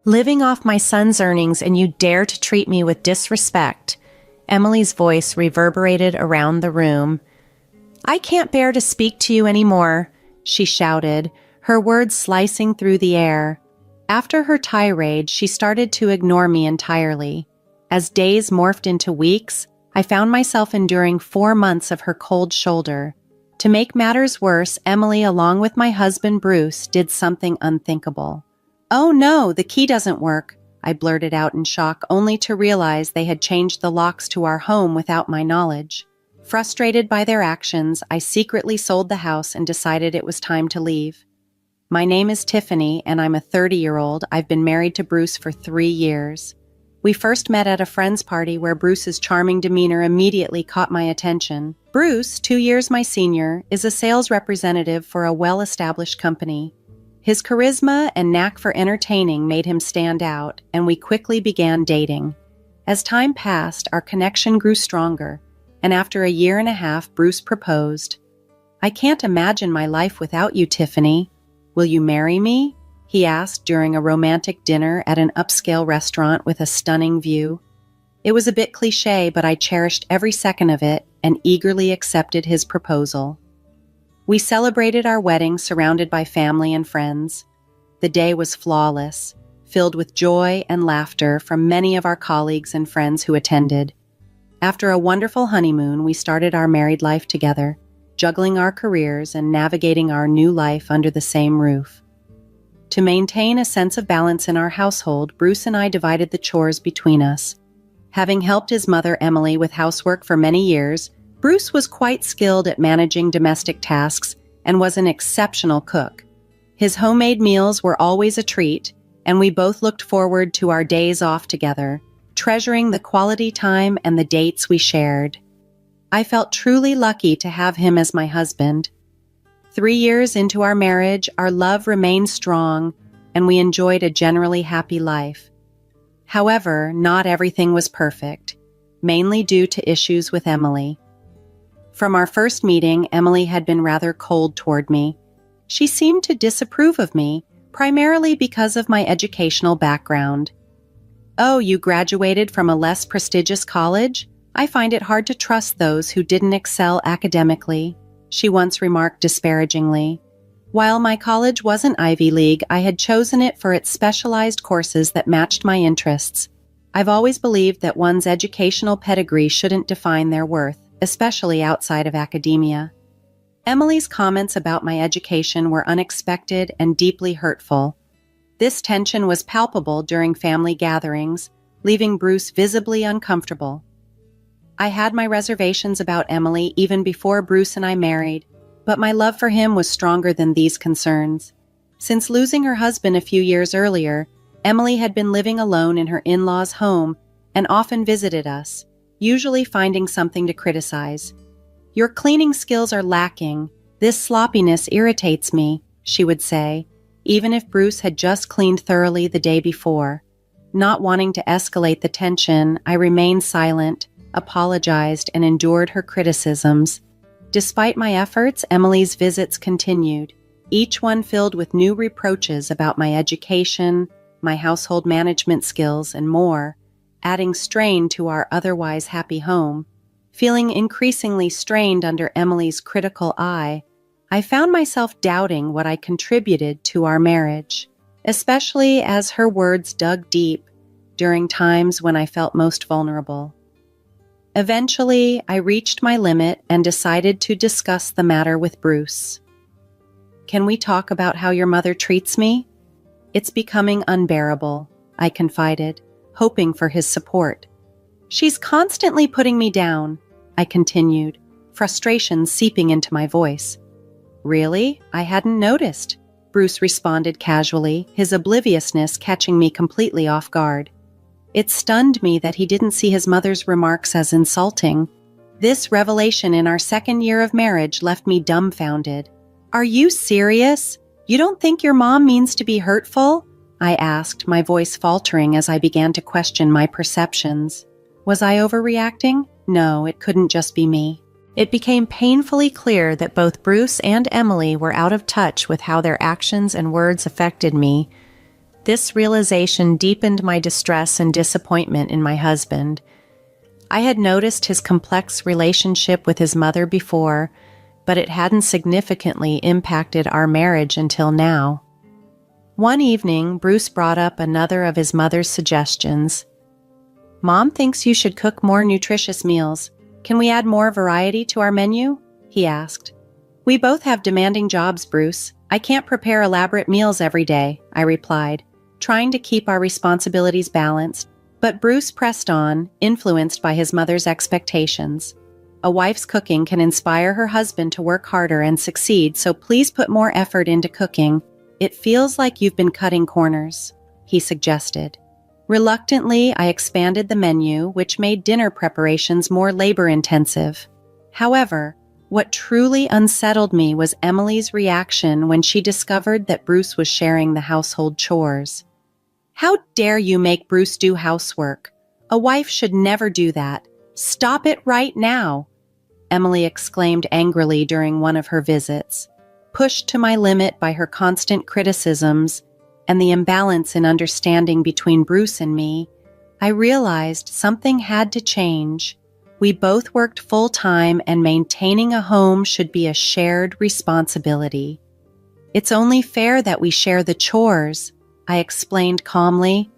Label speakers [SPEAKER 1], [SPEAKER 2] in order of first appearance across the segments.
[SPEAKER 1] Living off my son's earnings and you dare to treat me with disrespect. Emily's voice reverberated around the room. I can't bear to speak to you anymore, she shouted, her words slicing through the air. After her tirade, she started to ignore me entirely. As days morphed into weeks, I found myself enduring 4 months of her cold shoulder. To make matters worse, Emily, along with my husband Bruce, did something unthinkable. Oh no, the key doesn't work, I blurted out in shock, only to realize they had changed the locks to our home without my knowledge. Frustrated by their actions, I secretly sold the house and decided it was time to leave. My name is Tiffany, and I'm a 30-year-old. I've been married to Bruce for 3 years. We first met at a friend's party where Bruce's charming demeanor immediately caught my attention. Bruce, 2 years my senior, is a sales representative for a well-established company. His charisma and knack for entertaining made him stand out, and we quickly began dating. As time passed, our connection grew stronger, and after 1.5 years, Bruce proposed. I can't imagine my life without you, Tiffany. Will you marry me? He asked during a romantic dinner at an upscale restaurant with a stunning view. It was a bit cliché, but I cherished every second of it and eagerly accepted his proposal. We celebrated our wedding surrounded by family and friends. The day was flawless, filled with joy and laughter from many of our colleagues and friends who attended. After a wonderful honeymoon, we started our married life together, juggling our careers and navigating our new life under the same roof. To maintain a sense of balance in our household, Bruce and I divided the chores between us. Having helped his mother, Emily, with housework for many years, Bruce was quite skilled at managing domestic tasks and was an exceptional cook. His homemade meals were always a treat, and we both looked forward to our days off together, treasuring the quality time and the dates we shared. I felt truly lucky to have him as my husband. 3 years into our marriage, our love remained strong, and we enjoyed a generally happy life. However, not everything was perfect, mainly due to issues with Emily. From our first meeting, Emily had been rather cold toward me. She seemed to disapprove of me, primarily because of my educational background. Oh, you graduated from a less prestigious college? I find it hard to trust those who didn't excel academically, she once remarked disparagingly. While my college wasn't Ivy League, I had chosen it for its specialized courses that matched my interests. I've always believed that one's educational pedigree shouldn't define their worth, especially outside of academia. Emily's comments about my education were unexpected and deeply hurtful. This tension was palpable during family gatherings, leaving Bruce visibly uncomfortable. I had my reservations about Emily even before Bruce and I married, but my love for him was stronger than these concerns. Since losing her husband a few years earlier, Emily had been living alone in her in-laws' home and often visited us, usually finding something to criticize. Your cleaning skills are lacking. This sloppiness irritates me, she would say, even if Bruce had just cleaned thoroughly the day before. Not wanting to escalate the tension, I remained silent, apologized, and endured her criticisms. Despite my efforts, Emily's visits continued, each one filled with new reproaches about my education, my household management skills, and more, adding strain to our otherwise happy home. Feeling increasingly strained under Emily's critical eye, I found myself doubting what I contributed to our marriage, especially as her words dug deep during times when I felt most vulnerable. Eventually, I reached my limit and decided to discuss the matter with Bruce. Can we talk about how your mother treats me? It's becoming unbearable, I confided, hoping for his support. She's constantly putting me down, I continued, frustration seeping into my voice. Really? I hadn't noticed, Bruce responded casually, his obliviousness catching me completely off guard. It stunned me that he didn't see his mother's remarks as insulting. This revelation in our 2nd year of marriage left me dumbfounded. Are you serious? You don't think your mom means to be hurtful? I asked, my voice faltering as I began to question my perceptions. Was I overreacting? No, it couldn't just be me. It became painfully clear that both Bruce and Emily were out of touch with how their actions and words affected me. This realization deepened my distress and disappointment in my husband. I had noticed his complex relationship with his mother before, but it hadn't significantly impacted our marriage until now. One evening, Bruce brought up another of his mother's suggestions. "Mom thinks you should cook more nutritious meals. Can we add more variety to our menu?" he asked. "We both have demanding jobs, Bruce. I can't prepare elaborate meals every day," I replied, trying to keep our responsibilities balanced. But Bruce pressed on, influenced by his mother's expectations. "A wife's cooking can inspire her husband to work harder and succeed, so please put more effort into cooking. It feels like you've been cutting corners," he suggested. Reluctantly, I expanded the menu, which made dinner preparations more labor-intensive. However, what truly unsettled me was Emily's reaction when she discovered that Bruce was sharing the household chores. "How dare you make Bruce do housework? A wife should never do that. Stop it right now," Emily exclaimed angrily during one of her visits. Pushed to my limit by her constant criticisms and the imbalance in understanding between Bruce and me, I realized something had to change. We both worked full-time, and maintaining a home should be a shared responsibility. "It's only fair that we share the chores," I explained calmly.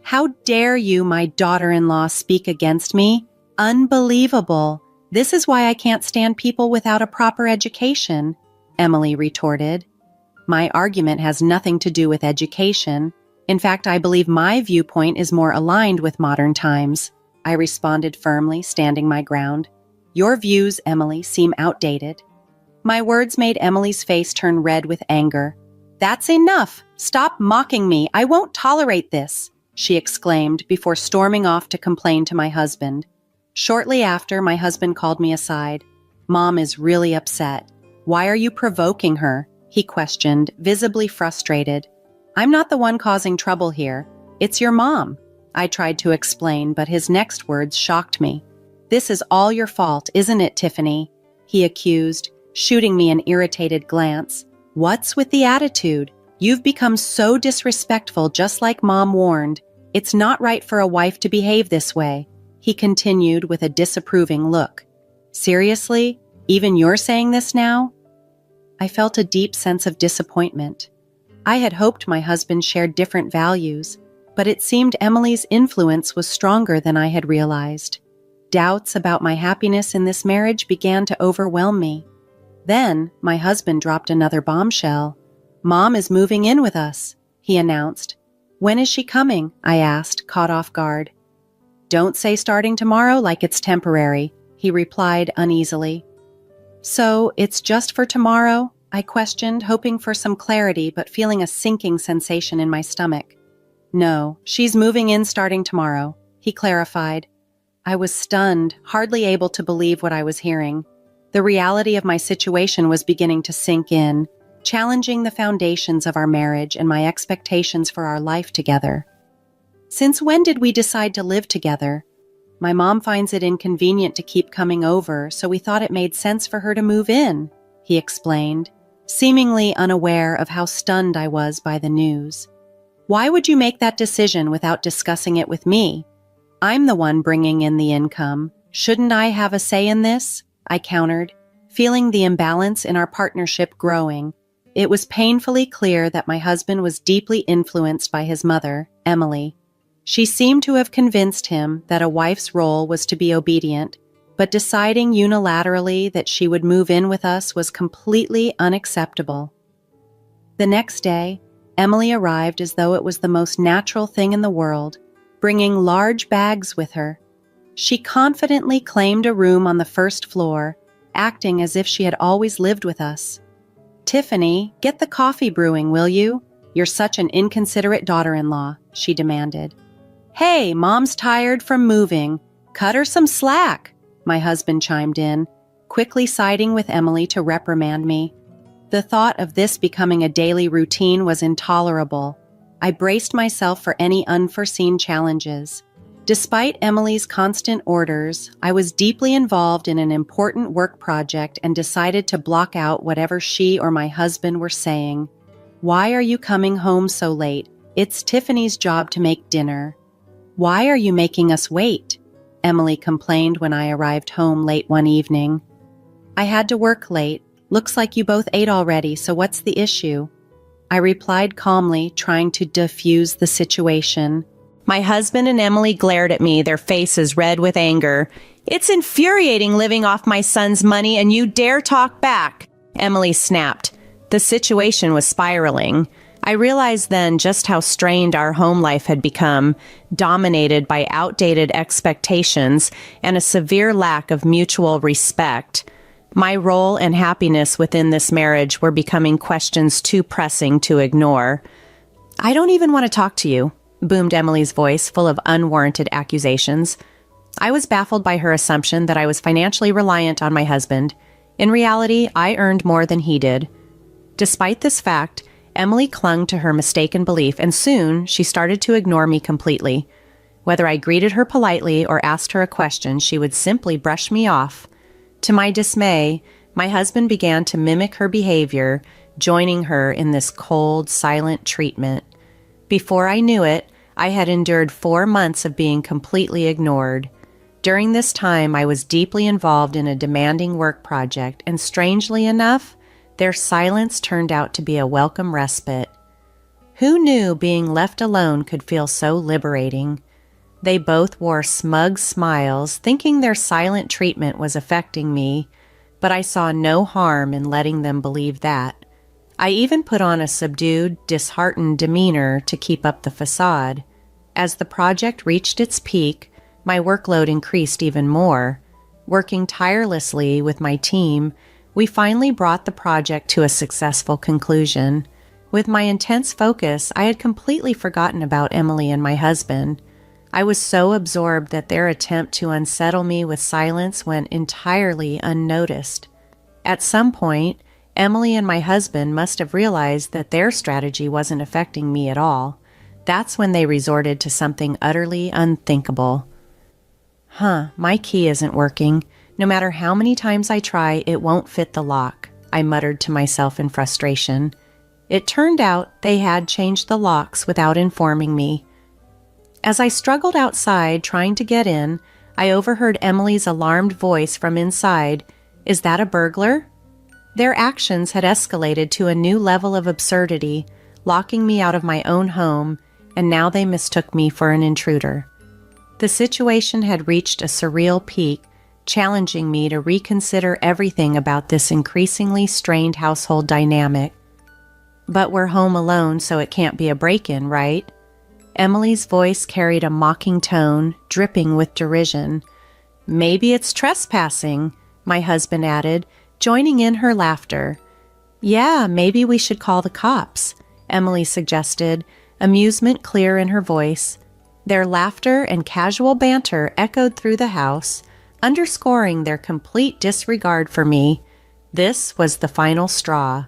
[SPEAKER 1] "How dare you, my daughter-in-law, speak against me? Unbelievable. This is why I can't stand people without a proper education," Emily retorted. "My argument has nothing to do with education. In fact, I believe my viewpoint is more aligned with modern times," I responded firmly, standing my ground. "Your views, Emily, seem outdated." My words made Emily's face turn red with anger. "That's enough! Stop mocking me! I won't tolerate this!" she exclaimed before storming off to complain to my husband. Shortly after, my husband called me aside. "Mom is really upset. Why are you provoking her?" he questioned, visibly frustrated. "I'm not the one causing trouble here. It's your mom," I tried to explain, but his next words shocked me. "This is all your fault, isn't it, Tiffany?" he accused, shooting me an irritated glance. "What's with the attitude? You've become so disrespectful, just like Mom warned. It's not right for a wife to behave this way," he continued with a disapproving look. "Seriously? Even you're saying this now?" I felt a deep sense of disappointment. I had hoped my husband shared different values, but it seemed Emily's influence was stronger than I had realized. Doubts about my happiness in this marriage began to overwhelm me. Then, my husband dropped another bombshell. "Mom is moving in with us," he announced. "When is she coming?" I asked, caught off guard. "Don't say starting tomorrow like it's temporary," he replied uneasily. "So, it's just for tomorrow?" I questioned, hoping for some clarity but feeling a sinking sensation in my stomach. "No, she's moving in starting tomorrow," he clarified. I was stunned, hardly able to believe what I was hearing. The reality of my situation was beginning to sink in, challenging the foundations of our marriage and my expectations for our life together. "Since when did we decide to live together? My mom finds it inconvenient to keep coming over, so we thought it made sense for her to move in," he explained, seemingly unaware of how stunned I was by the news. "Why would you make that decision without discussing it with me? I'm the one bringing in the income. Shouldn't I have a say in this?" I countered, feeling the imbalance in our partnership growing. It was painfully clear that my husband was deeply influenced by his mother, Emily. She seemed to have convinced him that a wife's role was to be obedient, but deciding unilaterally that she would move in with us was completely unacceptable. The next day, Emily arrived as though it was the most natural thing in the world, bringing large bags with her. She confidently claimed a room on the first floor, acting as if she had always lived with us. "Tiffany, get the coffee brewing, will you? You're such an inconsiderate daughter-in-law," she demanded. "Hey, Mom's tired from moving. Cut her some slack," my husband chimed in, quickly siding with Emily to reprimand me. The thought of this becoming a daily routine was intolerable. I braced myself for any unforeseen challenges. Despite Emily's constant orders, I was deeply involved in an important work project and decided to block out whatever she or my husband were saying. "Why are you coming home so late? It's Tiffany's job to make dinner. Why are you making us wait? Emily complained when I arrived home late one evening. I had to work late. Looks like you both ate already, so what's the issue? I replied calmly, trying to diffuse the situation. My husband and Emily glared at me, their faces red with anger. It's infuriating living off my son's money and you dare talk back, Emily snapped. The situation was spiraling. I realized then just how strained our home life had become, dominated by outdated expectations and a severe lack of mutual respect. My role and happiness within this marriage were becoming questions too pressing to ignore. I don't even want to talk to you, boomed Emily's voice, full of unwarranted accusations. I was baffled by her assumption that I was financially reliant on my husband. In reality, I earned more than he did. Despite this fact, Emily clung to her mistaken belief, and soon she started to ignore me completely. Whether I greeted her politely or asked her a question, she would simply brush me off. To my dismay, my husband began to mimic her behavior, joining her in this cold, silent treatment. Before I knew it, I had endured 4 months of being completely ignored. During this time, I was deeply involved in a demanding work project, and strangely enough, their silence turned out to be a welcome respite. Who knew being left alone could feel so liberating? They both wore smug smiles, thinking their silent treatment was affecting me, but I saw no harm in letting them believe that. I even put on a subdued, disheartened demeanor to keep up the facade. As the project reached its peak, my workload increased even more. Working tirelessly with my team, we finally brought the project to a successful conclusion. With my intense focus, I had completely forgotten about Emily and my husband. I was so absorbed that their attempt to unsettle me with silence went entirely unnoticed. At some point, Emily and my husband must have realized that their strategy wasn't affecting me at all. That's when they resorted to something utterly unthinkable. My key isn't working. No matter how many times I try, it won't fit the lock, I muttered to myself in frustration. It turned out they had changed the locks without informing me. As I struggled outside trying to get in, I overheard Emily's alarmed voice from inside. Is that a burglar? Their actions had escalated to a new level of absurdity, locking me out of my own home, and now they mistook me for an intruder. The situation had reached a surreal peak, challenging me to reconsider everything about this increasingly strained household dynamic. But we're home alone, so it can't be a break-in, right? Emily's voice carried a mocking tone, dripping with derision. Maybe it's trespassing, my husband added, joining in her laughter. Yeah, maybe we should call the cops, Emily suggested, amusement clear in her voice. Their laughter and casual banter echoed through the house, underscoring their complete disregard for me. This was the final straw.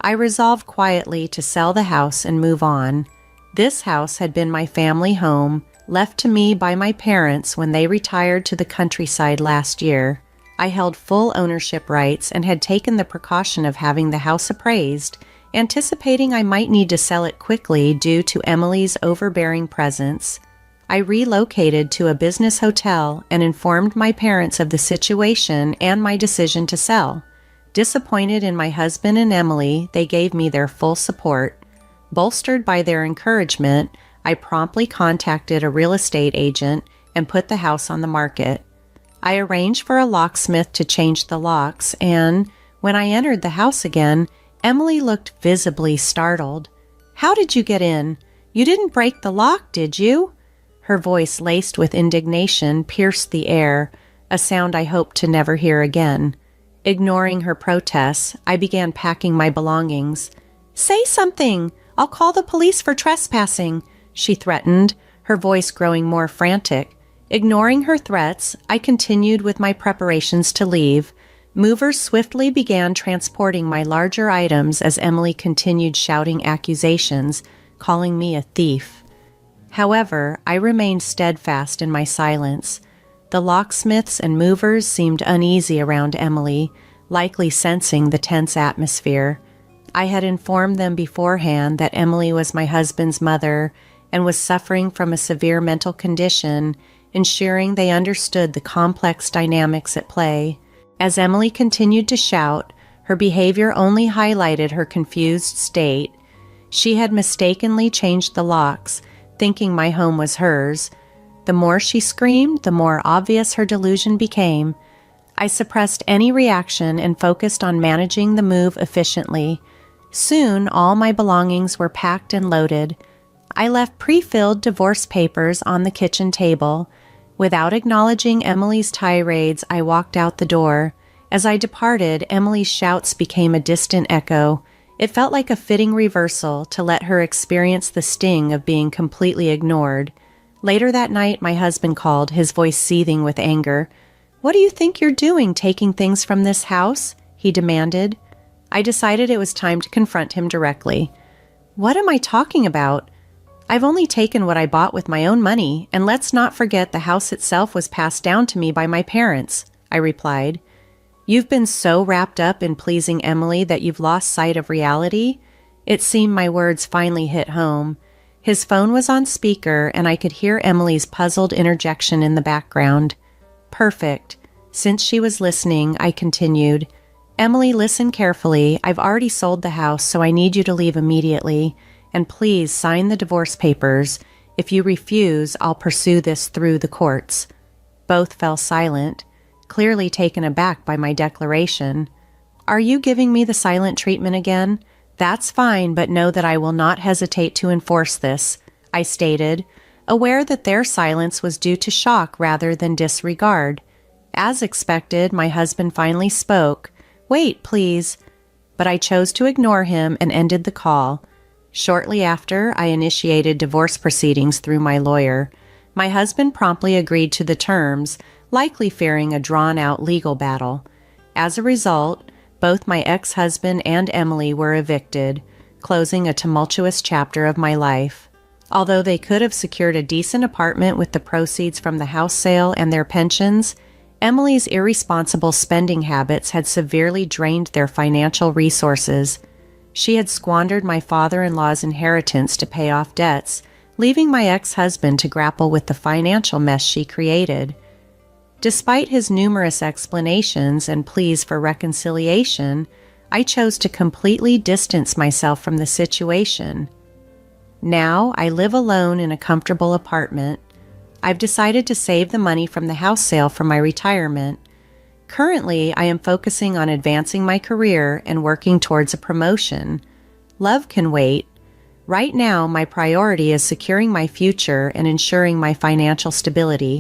[SPEAKER 1] I resolved quietly to sell the house and move on. This house had been my family home, left to me by my parents when they retired to the countryside last year. I held full ownership rights and had taken the precaution of having the house appraised, anticipating I might need to sell it quickly due to Emily's overbearing presence. I relocated to a business hotel and informed my parents of the situation and my decision to sell. Disappointed in my husband and Emily, they gave me their full support. Bolstered by their encouragement, I promptly contacted a real estate agent and put the house on the market. I arranged for a locksmith to change the locks, and when I entered the house again, Emily looked visibly startled. How did you get in? You didn't break the lock, did you? Her voice, laced with indignation, pierced the air, a sound I hoped to never hear again. Ignoring her protests, I began packing my belongings. Say something! I'll call the police for trespassing, she threatened, her voice growing more frantic. Ignoring her threats, I continued with my preparations to leave. Movers swiftly began transporting my larger items as Emily continued shouting accusations, calling me a thief. However, I remained steadfast in my silence. The locksmiths and movers seemed uneasy around Emily, likely sensing the tense atmosphere. I had informed them beforehand that Emily was my husband's mother and was suffering from a severe mental condition, ensuring they understood the complex dynamics at play. As Emily continued to shout, her behavior only highlighted her confused state. She had mistakenly changed the locks, thinking my home was hers. The more she screamed, the more obvious her delusion became. I suppressed any reaction and focused on managing the move efficiently. Soon, all my belongings were packed and loaded. I left pre-filled divorce papers on the kitchen table. Without acknowledging Emily's tirades, I walked out the door. As I departed, Emily's shouts became a distant echo. It felt like a fitting reversal to let her experience the sting of being completely ignored. Later that night, my husband called, his voice seething with anger. "What do you think you're doing, taking things from this house?" he demanded. I decided it was time to confront him directly. "What am I talking about? I've only taken what I bought with my own money, and let's not forget the house itself was passed down to me by my parents," I replied. "You've been so wrapped up in pleasing Emily that you've lost sight of reality?" It seemed my words finally hit home. His phone was on speaker, and I could hear Emily's puzzled interjection in the background. "Perfect." Since she was listening, I continued, "Emily, listen carefully. I've already sold the house, so I need you to leave immediately. And please sign the divorce papers. If you refuse, I'll pursue this through the courts." Both fell silent, clearly taken aback by my declaration. "Are you giving me the silent treatment again? That's fine, but know that I will not hesitate to enforce this," I stated, aware that their silence was due to shock rather than disregard. As expected, my husband finally spoke. "Wait, please." But I chose to ignore him and ended the call. Shortly after, I initiated divorce proceedings through my lawyer. My husband promptly agreed to the terms, likely fearing a drawn-out legal battle. As a result, both my ex-husband and Emily were evicted, closing a tumultuous chapter of my life. Although they could have secured a decent apartment with the proceeds from the house sale and their pensions, Emily's irresponsible spending habits had severely drained their financial resources. She had squandered my father-in-law's inheritance to pay off debts, leaving my ex-husband to grapple with the financial mess she created. Despite his numerous explanations and pleas for reconciliation, I chose to completely distance myself from the situation. Now, I live alone in a comfortable apartment. I've decided to save the money from the house sale for my retirement. Currently, I am focusing on advancing my career and working towards a promotion. Love can wait. Right now, my priority is securing my future and ensuring my financial stability.